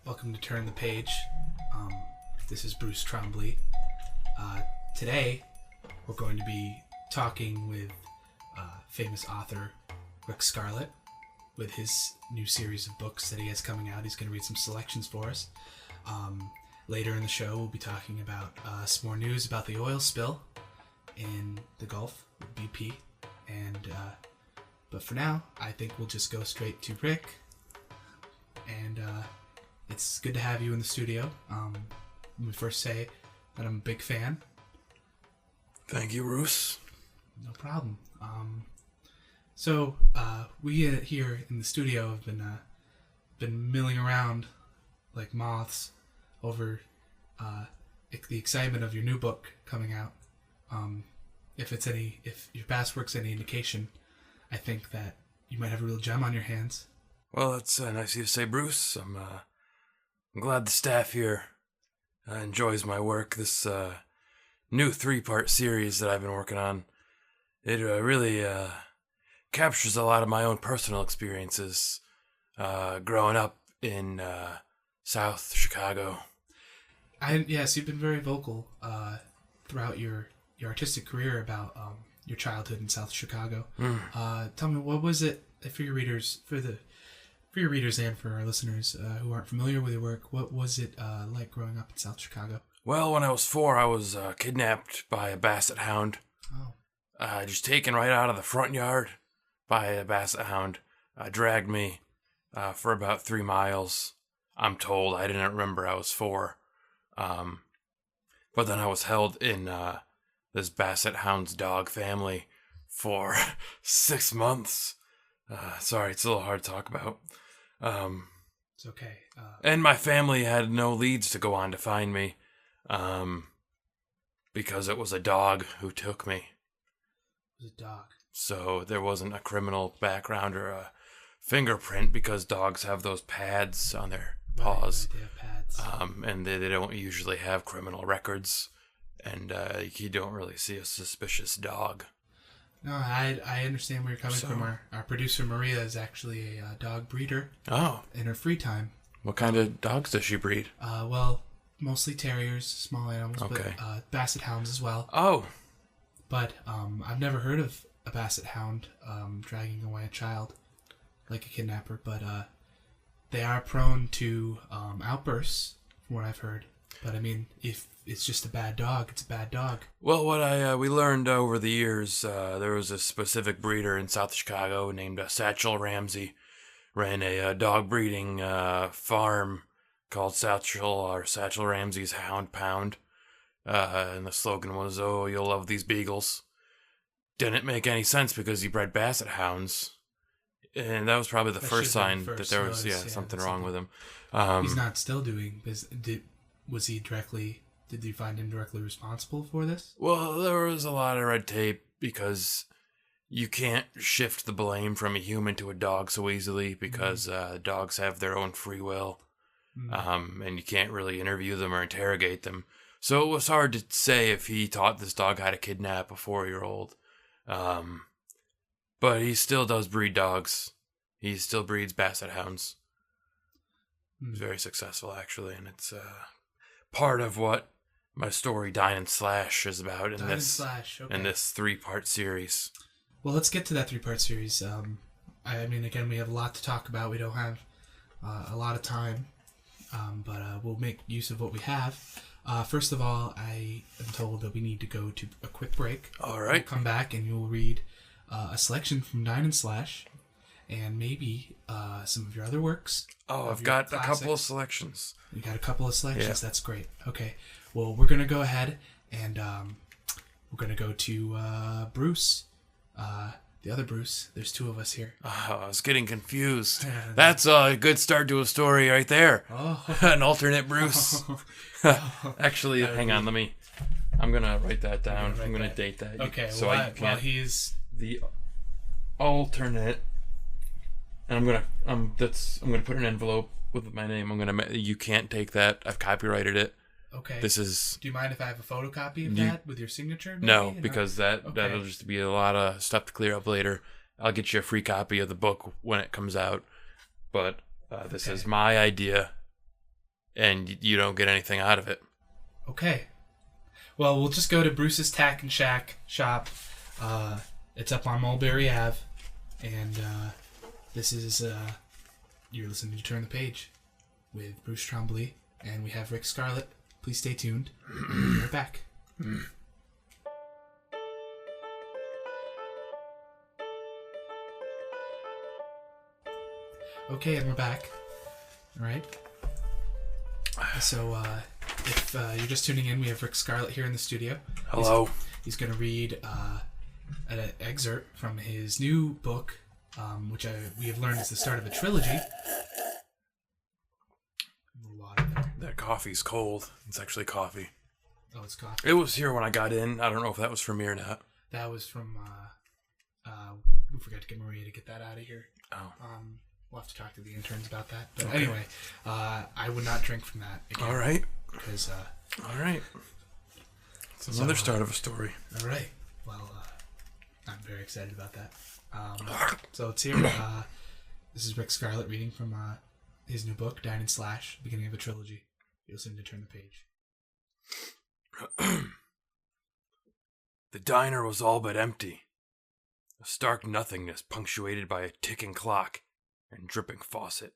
Welcome to Turn the Page. This is Bruce Trombley. Today, we're going to be talking with famous author Rik Scarlett with his new series of books that he has coming out. He's going to read some selections for us. Later in the show, we'll be talking about some more news about the oil spill in the Gulf with BP. But for now, I think we'll just go straight to Rik. And it's good to have you in the studio. Let me first say that I'm a big fan. Thank you, Bruce. No problem. So we here in the studio have been milling around like moths over the excitement of your new book coming out. If your past work's any indication, I think that you might have a real gem on your hands. Well, that's nice of you to say, Bruce. I'm glad the staff here enjoys my work. This new 3-part series that I've been working on, it really captures a lot of my own personal experiences growing up in South Chicago. Yes, you've been very vocal throughout your artistic career about your childhood in South Chicago. Tell me, what was it for your readers, and for our listeners who aren't familiar with your work? What was it like growing up in South Chicago? Well, when I was 4, I was kidnapped by a basset hound. Oh. Just taken right out of the front yard by a basset hound. Dragged me for about 3 miles. I'm told. I didn't remember I was 4. But then I was held in this basset hound's dog family for 6 months. Sorry, it's a little hard to talk about. It's okay. And my family had no leads to go on to find me, because it was a dog who took me. It was a dog. So there wasn't a criminal background or a fingerprint, because dogs have those pads on their paws. Right, they have pads. And they don't usually have criminal records, and you don't really see a suspicious dog. No, I understand where you're coming from. Our producer Maria is actually a dog breeder. Oh. In her free time. What kind of dogs does she breed? Well, mostly terriers, small animals, okay. But basset hounds as well. Oh. But I've never heard of a basset hound dragging away a child like a kidnapper, but they are prone to outbursts, from what I've heard. But I mean, if it's just a bad dog, it's a bad dog. Well, what we learned over the years, there was a specific breeder in South Chicago named Satchel Ramsey, ran a dog breeding farm called Satchel Ramsey's Hound Pound, and the slogan was, "Oh, you'll love these beagles." Didn't make any sense because he bred basset hounds, and that was probably the first sign that there was something wrong with him. He's not still doing business. Did you find him directly responsible for this? Well, there was a lot of red tape because you can't shift the blame from a human to a dog so easily, because dogs have their own free will, and you can't really interview them or interrogate them. So it was hard to say if he taught this dog how to kidnap a 4-year-old. But he still does breed dogs. He still breeds basset hounds. He's very successful, actually, and it's part of what my story Dine and Slash is about in this 3-part series. Well, let's get to that 3-part series. I mean, again, we have a lot to talk about. We don't have a lot of time, but we'll make use of what we have. First of all, I am told that we need to go to a quick break. All right. We'll come back and you'll read a selection from Dine and Slash, and maybe some of your other works. Oh, I've got a couple of selections. You got a couple of selections? Yeah. That's great. Okay. Well, we're going to go ahead and we're going to go to Bruce. The other Bruce. There's 2 of us here. Oh, I was getting confused. That's a good start to a story right there. Oh. An alternate Bruce. Actually, hang on. I'm going to write that down. I'm going to date that. Okay. So while he's the alternate, and I'm gonna put an envelope with my name. You can't take that. I've copyrighted it. Okay. This is. Do you mind if I have a photocopy of that with your signature? Maybe? No, because that'll just be a lot of stuff to clear up later. I'll get you a free copy of the book when it comes out. But this is my idea. and you don't get anything out of it. Okay. Well, we'll just go to Bruce's Tack and Shack shop. It's up on Mulberry Ave, and this is you're listening to Turn the Page with Bruce Trombley, and we have Rik Scarlett. Please stay tuned. We'll be right back. Okay, and we're back. All right. So, if you're just tuning in, we have Rik Scarlett here in the studio. Hello. He's going to read an excerpt from his new book, which we have learned is the start of a trilogy. A little water there. That coffee's cold. It's actually coffee. Oh, it's coffee. It was here when I got in. I don't know if that was from me or not. That was from. We forgot to get Maria to get that out of here. Oh. We'll have to talk to the interns about that. But okay. anyway, I would not drink from that again. All right. Because. All right. It's another start of a story. All right. Well, I'm very excited about that. So let's hear. This is Rik Scarlett reading from his new book, Dine and Slash, beginning of a trilogy. You'll seem to turn the page. The diner was all but empty. A stark nothingness punctuated by a ticking clock and dripping faucet.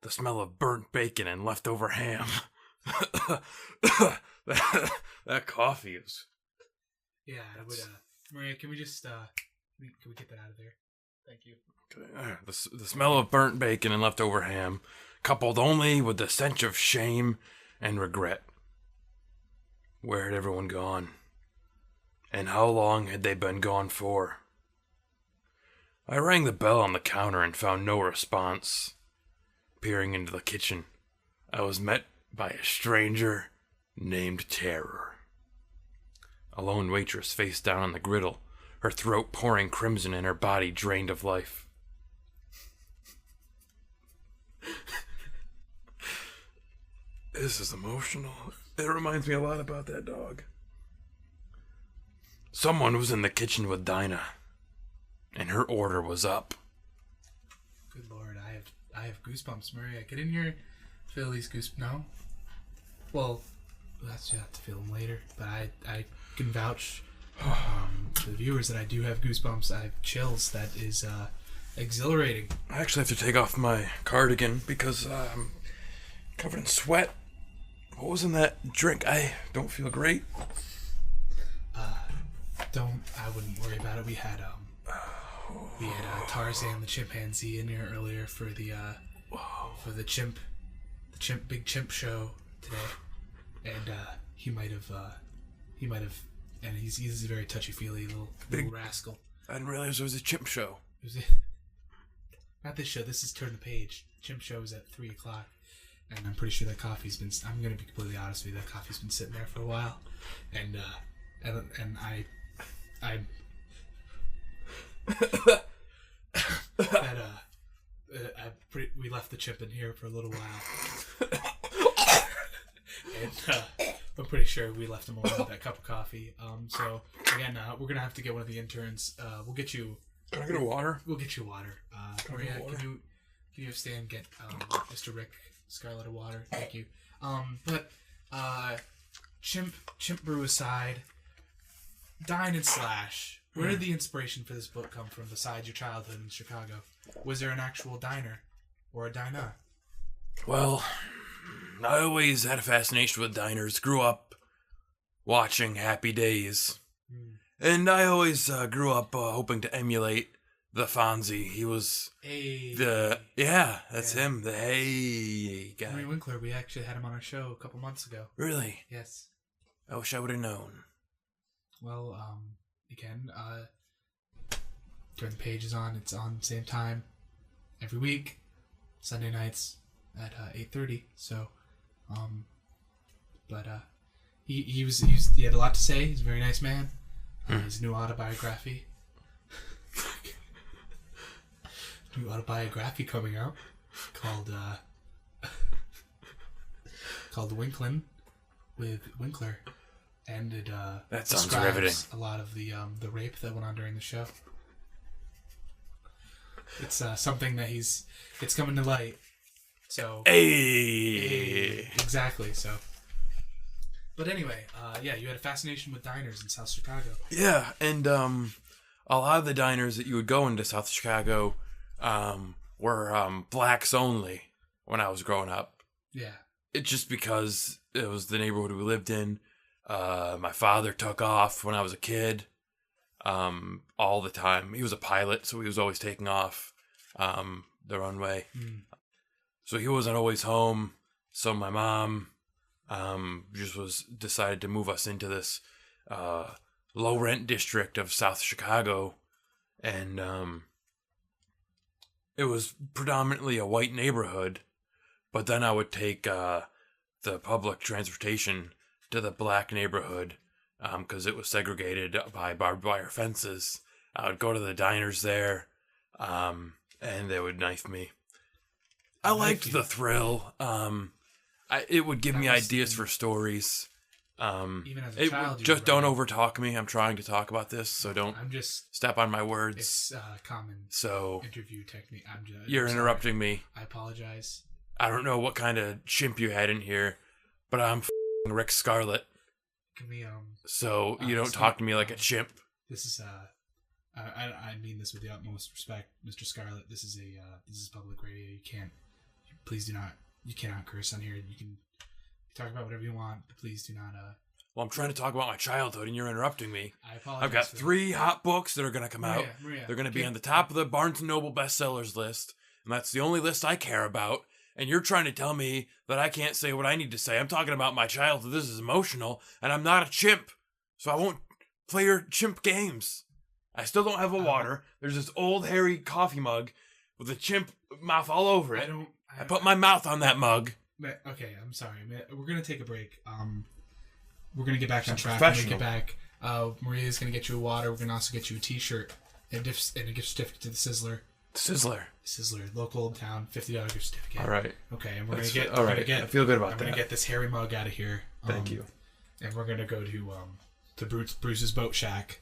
The smell of burnt bacon and leftover ham. that coffee is... Yeah, I would... Maria, can we just... can we get that out of there? Thank you. Okay. The smell of burnt bacon and leftover ham, coupled only with the stench of shame and regret. Where had everyone gone? And how long had they been gone for? I rang the bell on the counter and found no response. Peering into the kitchen, I was met by a stranger named Terror. A lone waitress face down on the griddle, her throat pouring crimson and her body drained of life. This is emotional. It reminds me a lot about that dog. Someone was in the kitchen with Dinah, and her order was up. Good Lord, I have goosebumps, Maria. Get in here, feel these goosebumps. No? Well, that's you have to feel them later. But I can vouch to the viewers that I do have goosebumps. I have chills. That is exhilarating. I actually have to take off my cardigan because I'm covered in sweat. What was in that drink? I don't feel great. I wouldn't worry about it. We had Tarzan the chimpanzee in here earlier for the big chimp show today, and he might have, and he's a very touchy-feely little rascal. I didn't realize there was a chimp show. Not this show. This is Turn the Page. Chimp show is at 3:00, and I'm pretty sure that coffee's been. I'm gonna be completely honest with you. That coffee's been sitting there for a while, and we left the chimp in here for a little while, and I'm pretty sure we left him alone with that cup of coffee. So again, we're gonna have to get one of the interns. We'll get you. Can I get a water? We'll get you water. Maria, can you stand get Mr. Rik Scarlett a water? Thank you. But chimp brew aside, Dine and Slash. Where did the inspiration for this book come from besides your childhood in Chicago? Was there an actual diner or a diner? Well, I always had a fascination with diners. Grew up watching Happy Days. And I always grew up hoping to emulate the Fonzie. He was him, the hey guy. Henry Winkler, we actually had him on our show a couple months ago. Really? Yes. I wish I would have known. Well, again, Turn the Page is on. It's on same time every week, Sunday nights at 8:30. So, but he had a lot to say. He's a very nice man. His new autobiography. Coming out called Winklin with Winkler, and it that sounds describes riveting. a lot of the rape that went on during the show. It's something that it's coming to light So, hey, exactly. So, but anyway, yeah, you had a fascination with diners in South Chicago. Yeah, and a lot of the diners that you would go into South Chicago were blacks only when I was growing up. Yeah. It's just because it was the neighborhood we lived in. My father took off when I was a kid all the time. He was a pilot, so he was always taking off the runway. So he wasn't always home. So my mom just decided to move us into this low rent district of South Chicago, and it was predominantly a white neighborhood. But then I would take the public transportation to the black neighborhood because it was segregated by barbed wire fences. I would go to the diners there, and they would knife me. I liked the thrill. It would give me ideas for stories. Even as a child, just don't overtalk me. I'm trying to talk about this, so don't step on my words. It's common interview technique. You're interrupting me. I apologize. I don't know what kind of chimp you had in here, but I'm Rik Scarlett. Can we So you don't talk to me like a chimp. This is I mean this with the utmost respect, Mr. Scarlett. This is public radio. You cannot curse on here. You can talk about whatever you want, but please do not. Well, I'm trying to talk about my childhood, and you're interrupting me. I apologize. I've got 3 hot books that are going to come out. Maria, They're going to be on the top of the Barnes & Noble bestsellers list, and that's the only list I care about. And you're trying to tell me that I can't say what I need to say. I'm talking about my childhood. This is emotional, and I'm not a chimp, so I won't play your chimp games. I still don't have a water. There's this old hairy coffee mug with a chimp mouth all over it. I put my mouth on that mug. Okay, I'm sorry. We're gonna take a break. We're gonna get back on track. Professional. Maria's gonna get you a water. We're gonna also get you a T-shirt and a gift certificate to the Sizzler, local town, $50 gift certificate. All right. Okay, and we're gonna get. I feel good about that. I'm gonna get this hairy mug out of here. Thank you. And we're gonna go to Bruce's Boat Shack.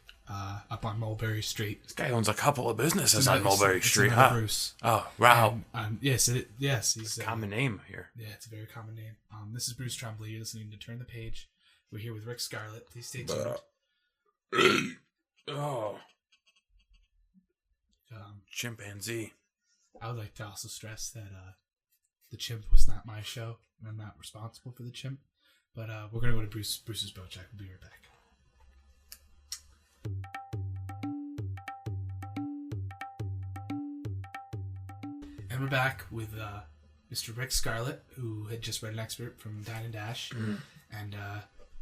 Up on Mulberry Street. This guy owns a couple of businesses on Mulberry Street, huh? Bruce. Oh, wow. Yes, he's a common name here. Yeah, it's a very common name. This is Bruce Trombley. You're listening to Turn the Page. We're here with Rik Scarlett. Please stay tuned. Oh. Chimpanzee. I would like to also stress that the chimp was not my show, and I'm not responsible for the chimp. But we're gonna go to Bruce's Boat Shack. We'll be right back. And we're back with Mr. Rik Scarlett, who had just read an excerpt from Dine and Dash, and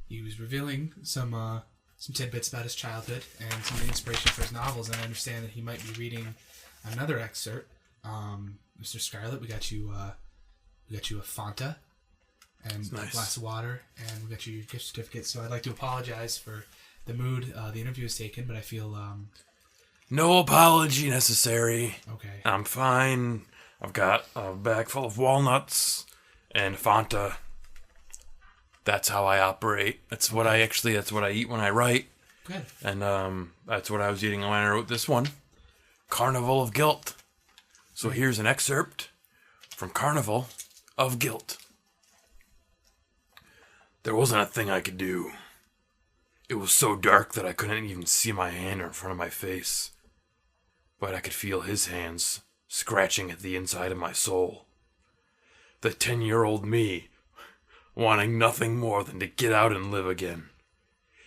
he was revealing some tidbits about his childhood and some of the inspiration for his novels. And I understand that he might be reading another excerpt. Mr. Scarlett, we got you a Fanta and a glass of water, and we got you your gift certificate. So I'd like to apologize for the mood the interview is taken, but I feel no apology necessary. Okay. I'm fine. I've got a bag full of walnuts and Fanta. That's how I operate. That's what I eat when I write. Good. And that's what I was eating when I wrote this one. Carnival of Guilt. So here's an excerpt from Carnival of Guilt. There wasn't a thing I could do. It was so dark that I couldn't even see my hand in front of my face. But I could feel his hands scratching at the inside of my soul. The 10-year-old me, wanting nothing more than to get out and live again.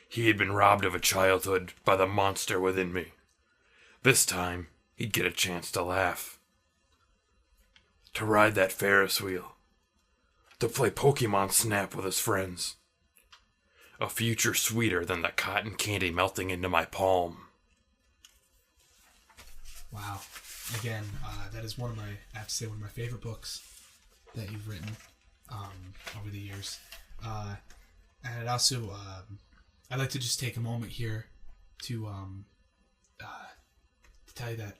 He had been robbed of a childhood by the monster within me. This time, he'd get a chance to laugh. To ride that Ferris wheel. To play Pokemon Snap with his friends. A future sweeter than the cotton candy melting into my palm. Wow. Again, that is one of my favorite books that you've written over the years. And it also, I'd like to just take a moment here to tell you that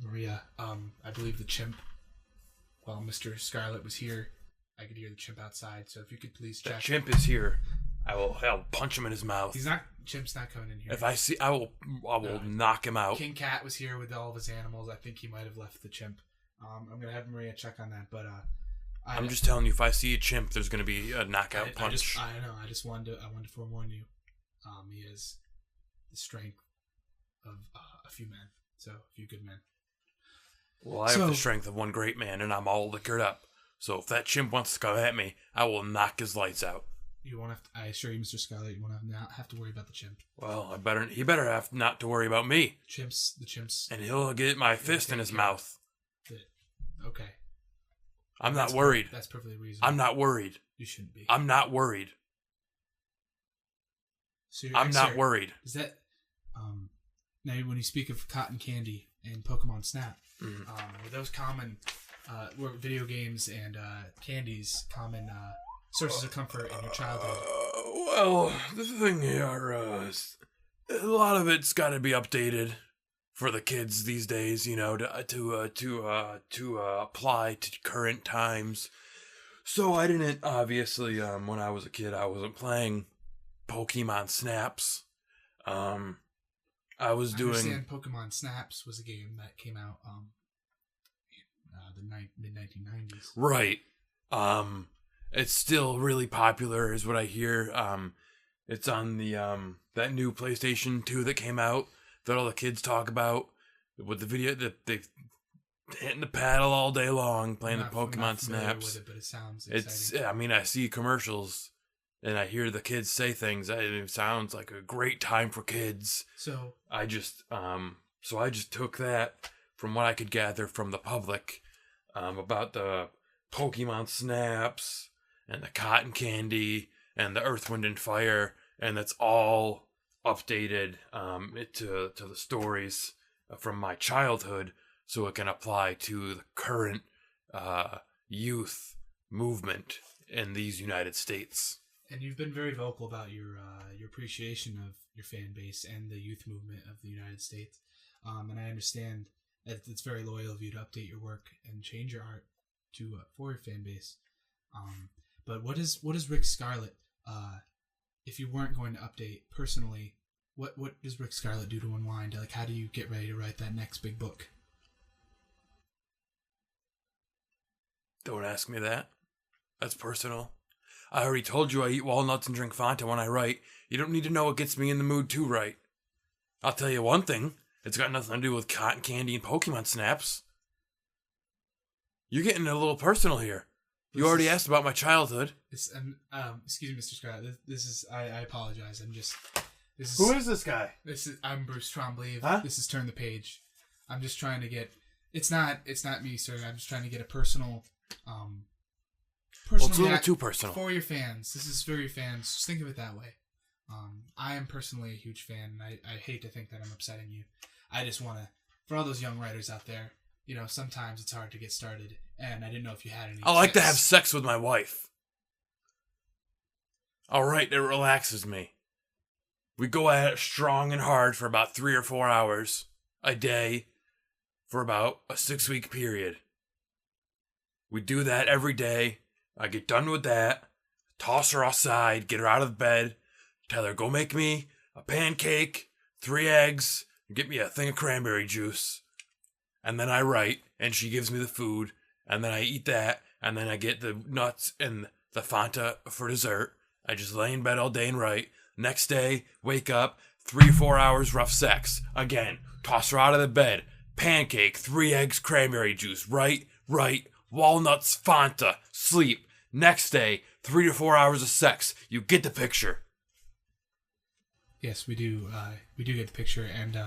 Maria, I believe the chimp, while Mr. Scarlett was here, I could hear the chimp outside. So if you could please check. The chimp is here. I'll punch him in his mouth. Chimp's not coming in here. If I see, I will knock him out. King Cat was here with all of his animals. I think he might have left the chimp. I'm gonna have Maria check on that, but I'm just telling you, if I see a chimp, there's gonna be a knockout punch. I know. I wanted to forewarn you. He has the strength of a few men, so a few good men. Well, I have the strength of one great man, and I'm all liquored up. So if that chimp wants to come at me, I will knock his lights out. You won't have to, I assure you, Mr. Scarlett, you won't have to worry about the chimp. Well, he better have not to worry about me. The chimps. And he'll get my fist in his mouth. Okay. I'm not worried. That's perfectly reasonable. I'm not worried. You shouldn't be. I'm not worried. So I'm not worried. Is that, now when you speak of cotton candy and Pokemon Snap, were those common, were video games and candies common sources of comfort in your childhood? Well, the thing here is a lot of it's got to be updated for the kids these days, you know, to apply to current times. So I didn't, obviously, when I was a kid, I wasn't playing Pokemon Snaps. I understand Pokemon Snaps was a game that came out the mid-1990s. Right. It's still really popular, is what I hear. It's on the that new PlayStation 2 that came out that all the kids talk about with the video that they hitting the paddle all day long playing the Pokemon Snaps. With it, but it sounds exciting. I mean, I see commercials and I hear the kids say things. It sounds like a great time for kids. So I just took that from what I could gather from the public about the Pokemon Snaps and the cotton candy and the Earth, Wind, and Fire, and that's all updated to the stories from my childhood so it can apply to the current youth movement in these United States. And you've been very vocal about your appreciation of your fan base and the youth movement of the United States. And I understand that it's very loyal of you to update your work and change your art to for your fan base. But what is Rik Scarlett? If you weren't going to update personally, what does Rik Scarlett do to unwind? Like, how do you get ready to write that next big book? Don't ask me that. That's personal. I already told you I eat walnuts and drink Fanta when I write. You don't need to know what gets me in the mood to write. I'll tell you one thing. It's got nothing to do with cotton candy and Pokemon Snaps. You're getting a little personal here. You already asked about my childhood. Excuse me, Mr. Scarlett. This is. I apologize. Who is this guy? I'm Bruce Trombley. Huh? This is Turn the Page. I'm just trying to get. It's not me, sir. I'm just trying to get a personal. Well, it's a little too personal for your fans. This is for your fans. Just think of it that way. I am personally a huge fan, and I hate to think that I'm upsetting you. I just want to, for all those young writers out there, you know, sometimes it's hard to get started, and I didn't know if you had any. I like to have sex with my wife. All right, it relaxes me. We go at it strong and hard for about 3 or 4 hours a day for about a 6-week period. We do that every day. I get done with that, toss her outside, get her out of bed, tell her, go make me a pancake, 3 eggs, and get me a thing of cranberry juice. And then I write, and she gives me the food, and then I eat that, and then I get the nuts and the Fanta for dessert. I just lay in bed all day and write. Next day, wake up, 3 or 4 hours rough sex. Again, toss her out of the bed, pancake, 3 eggs, cranberry juice, write, walnuts, Fanta, sleep. Next day, 3 to 4 hours of sex. You get the picture. Yes, we do. We do get the picture, and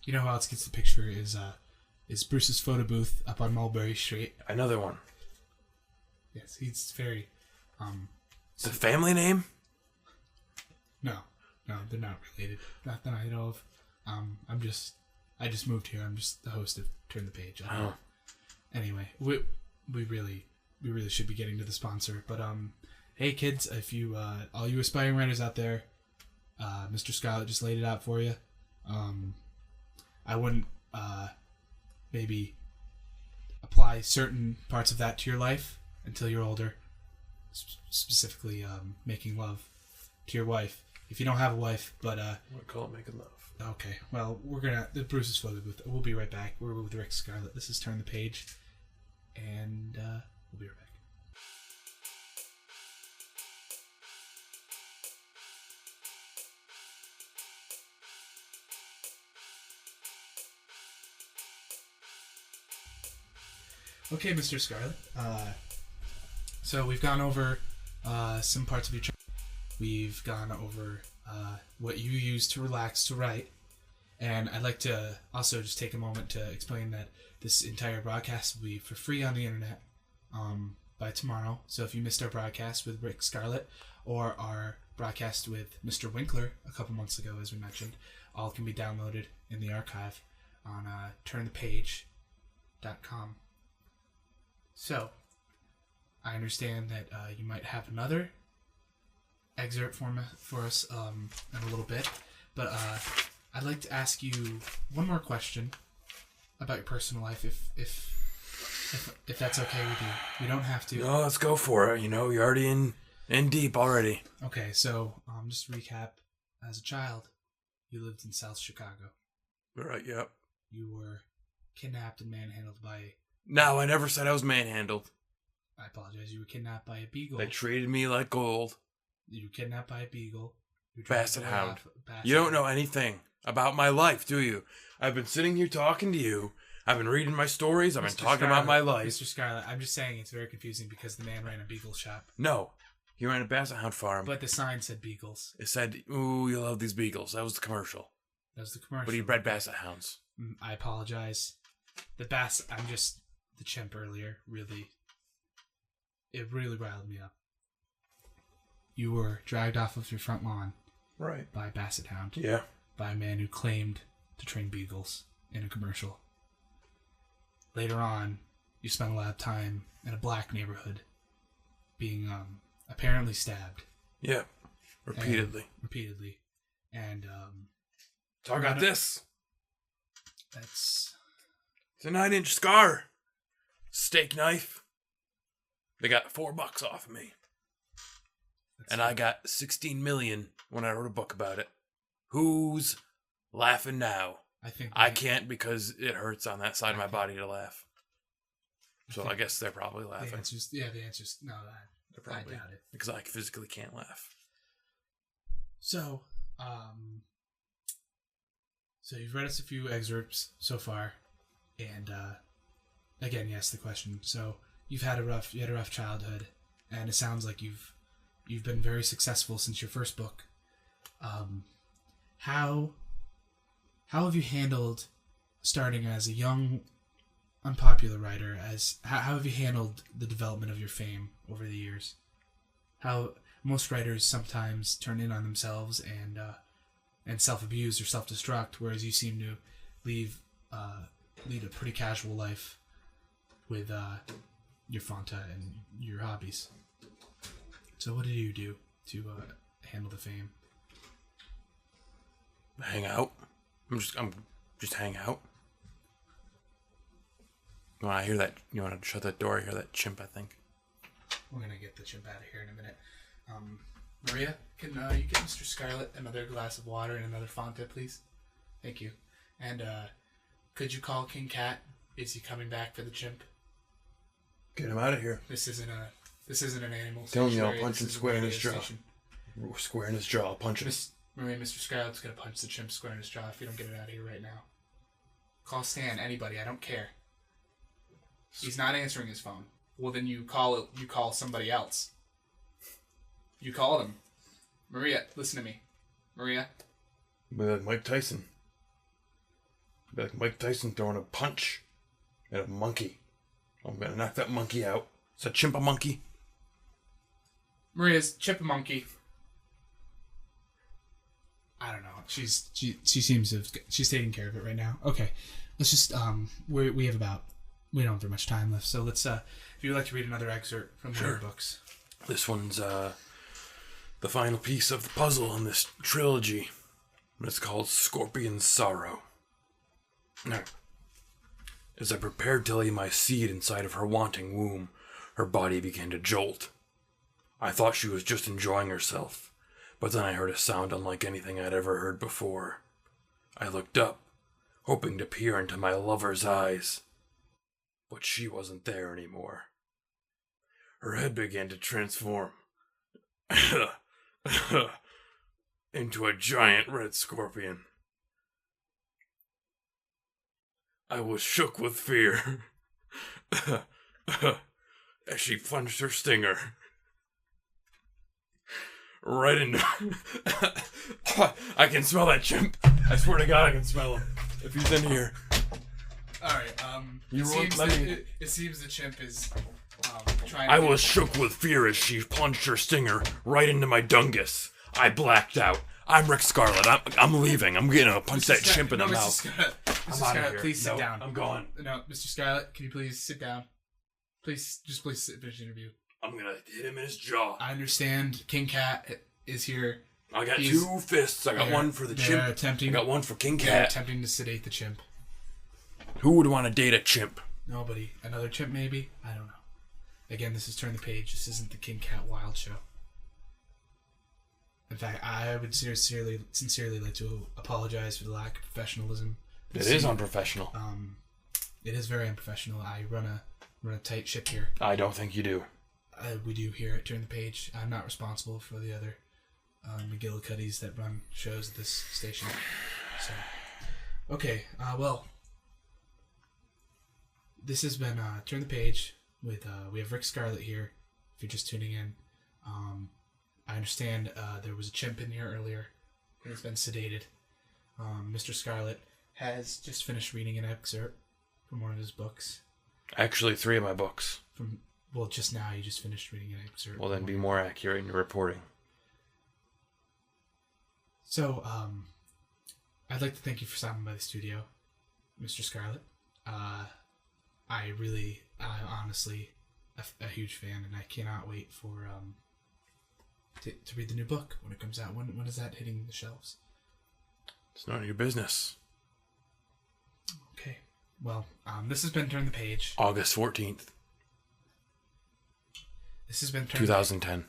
you know who else gets the picture is Bruce's photo booth up on Mulberry Street. Another one. Yes, he's very. It's a family name? No, they're not related. Not that I know of. I just moved here. I'm just the host of Turn the Page. Anyway, we really should be getting to the sponsor. But hey kids, if you all you aspiring writers out there, Mr. Scarlett just laid it out for you. I wouldn't maybe apply certain parts of that to your life until you're older. Specifically, making love to your wife. If you don't have a wife, but we call it making love. Okay, well, the Bruce's photo booth. We'll be right back. We're with Rik Scarlett. This is Turn the Page. and we'll be right back. Okay, Mr. Scarlett. So we've gone over some parts of your chart. We've gone over what you use to relax to write. And I'd like to also just take a moment to explain that this entire broadcast will be for free on the internet by tomorrow. So if you missed our broadcast with Rik Scarlett or our broadcast with Mr. Winkler a couple months ago, as we mentioned, all can be downloaded in the archive on turnthepage.com. So, I understand that you might have another excerpt for us in a little bit, but I'd like to ask you one more question about your personal life, if that's okay with you. You don't have to. No, let's go for it. You know, you're already in deep already. Okay, so just to recap. As a child, you lived in South Chicago. Right, yep. You were kidnapped and manhandled by... No, I never said I was manhandled. I apologize. You were kidnapped by a beagle. They treated me like gold. You were kidnapped by a beagle. Basset hound. You don't know anything about my life, do you? I've been sitting here talking to you. I've been reading my stories. I've been talking about my life. Mr. Scarlett, I'm just saying it's very confusing because the man ran a beagle shop. No, he ran a Basset hound farm. But the sign said beagles. It said, "Ooh, you love these beagles." That was the commercial. That was the commercial. But he bred Basset hounds. I apologize. The chimp earlier it really riled me up. You were dragged off of your front lawn. Right. By a Basset hound. Yeah. By a man who claimed to train beagles in a commercial. Later on, you spent a lot of time in a black neighborhood being apparently stabbed. Yeah. Repeatedly. And talk about this. It's a 9-inch scar. Steak knife. They got $4 off of me. And I got 16 million when I wrote a book about it. Who's laughing now? I can't because it hurts on that side of my body to laugh. So I guess they're probably laughing. The answer's no. I doubt it. Because I physically can't laugh. So you've read us a few excerpts so far, and again, yes, the question. So you had a rough childhood, and it sounds like you've been very successful since your first book. How have you handled starting as a young, unpopular writer? How have you handled the development of your fame over the years? How most writers sometimes turn in on themselves and self-abuse or self-destruct, whereas you seem to lead a pretty casual life with your Fanta and your hobbies. So what did you do to handle the fame? Hang out. I'm just hang out. You want to shut that door? I hear that chimp, I think. We're going to get the chimp out of here in a minute. Maria, can you get Mr. Scarlett another glass of water and another Fanta, please? Thank you. And could you call King Cat? Is he coming back for the chimp? Get him out of here. This isn't an animal. Tell me I'll punch him square in his jaw. Square in his jaw. I'll punch him. Maria, Mr. Scarlett's going to punch the chimp square in his jaw if you don't get it out of here right now. Call Stan, anybody, I don't care. He's not answering his phone. Well, then you call somebody else. You call them. Maria, listen to me. Maria. Be like Mike Tyson. Be like Mike Tyson throwing a punch at a monkey. I'm going to knock that monkey out. Is that chimp a monkey? Maria's chip a monkey. I don't know. She seems to have, she's taking care of it right now. Okay. Let's just we don't have very much time left. So let's if you'd like to read another excerpt from one of your books. This one's the final piece of the puzzle in this trilogy. It's called Scorpion's Sorrow. Now, as I prepared to lay my seed inside of her wanting womb, her body began to jolt. I thought she was just enjoying herself, but then I heard a sound unlike anything I'd ever heard before. I looked up, hoping to peer into my lover's eyes. But she wasn't there anymore. Her head began to transform into a giant red scorpion. I was shook with fear as she plunged her stinger right into... I can smell that chimp. I swear to God I can smell him. If he's in here. Alright, it seems the chimp is trying to... I was shook with fear as she plunged her stinger right into my dungus. I blacked out. I'm Rik Scarlett. I'm leaving. I'm gonna punch that chimp in the mouth. Mr. Scarlett, please sit down. I'm gone. No, Mr. Scarlett, can you please sit down? Please sit, finish the interview. I'm gonna hit him in his jaw. I understand. King Cat is here. I got 2 fists. I got one for the chimp. I got one for King Cat. Attempting to sedate the chimp. Who would want to date a chimp? Nobody. Another chimp, maybe? I don't know. Again, this is Turn the Page. This isn't the King Cat Wild Show. In fact, I would sincerely like to apologize for the lack of professionalism. It is unprofessional. It is very unprofessional. I run a tight ship here. I don't think you do. We do here at Turn the Page. I'm not responsible for the other McGillicuddies that run shows at this station. So, okay. Well, this has been Turn the Page with we have Rik Scarlett here. If you're just tuning in, I understand there was a chimp in here earlier. It's been sedated. Mr. Scarlett has just finished reading an excerpt from one of his books. Actually, 3 of my books. Well, just now you just finished reading an excerpt. Well, then be more accurate in your reporting. So, I'd like to thank you for stopping by the studio, Mr. Scarlett. I'm honestly a huge fan, and I cannot wait for to read the new book when it comes out. When is that hitting the shelves? It's none of your business. Okay. Well, this has been Turn the Page. August 14th. This has been 2010.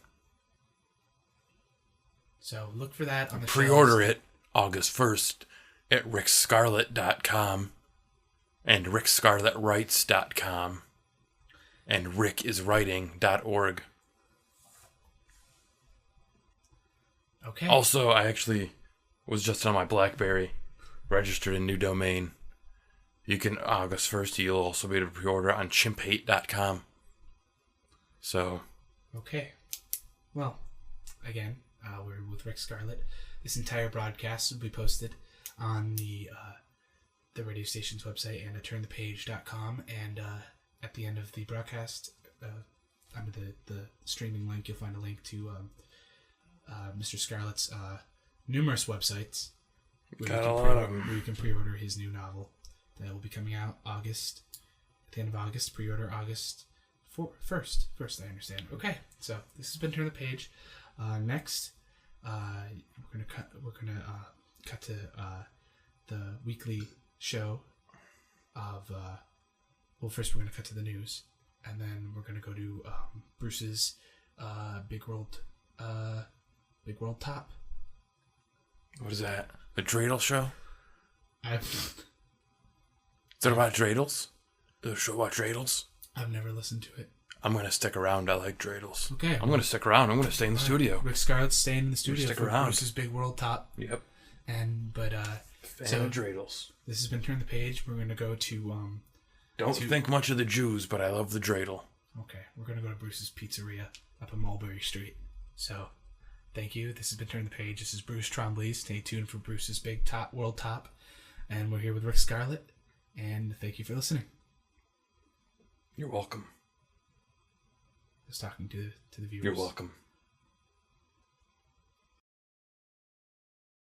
So look for that on the Pre-order it August 1st at rikscarlett.com and rikscarlettwrites.com and rikiswriting.org. Okay. Also, I actually was just on my BlackBerry, registered a new domain. You can, August 1st, you'll also be able to pre-order on chimphate.com. So. Okay. Well, again, we're with Rik Scarlett. This entire broadcast will be posted on the radio station's website and at turnthepage.com. And at the end of the broadcast, under the streaming link, you'll find a link to Mr. Scarlett's numerous websites where you can pre-order his new novel that will be coming out at the end of August. Pre-order August 1st, I understand. Okay, so this has been Turn the Page. Next, we're gonna cut to the weekly show of. Well, first we're gonna cut to the news, and then we're gonna go to Bruce's Big World Top. What is that? A dreidel show? Is it about dreidels? Is it a show about dreidels? I've never listened to it. I'm going to stick around. I like dreidels. Okay. I'm going to stick around. I'm going to stay in the studio. Rik Scarlett's staying in the studio. Stick around. Bruce's Big World Top. Yep. Fan of dreidels. This has been Turn the Page. We're going to go to... Don't think much of the Jews, but I love the dreidel. Okay. We're going to go to Bruce's Pizzeria up on Mulberry Street. So, thank you. This has been Turn the Page. This is Bruce Trombley. Stay tuned for Bruce's Big World Top. And we're here with Rik Scarlett. And thank you for listening. You're welcome. Just talking to the viewers. You're welcome.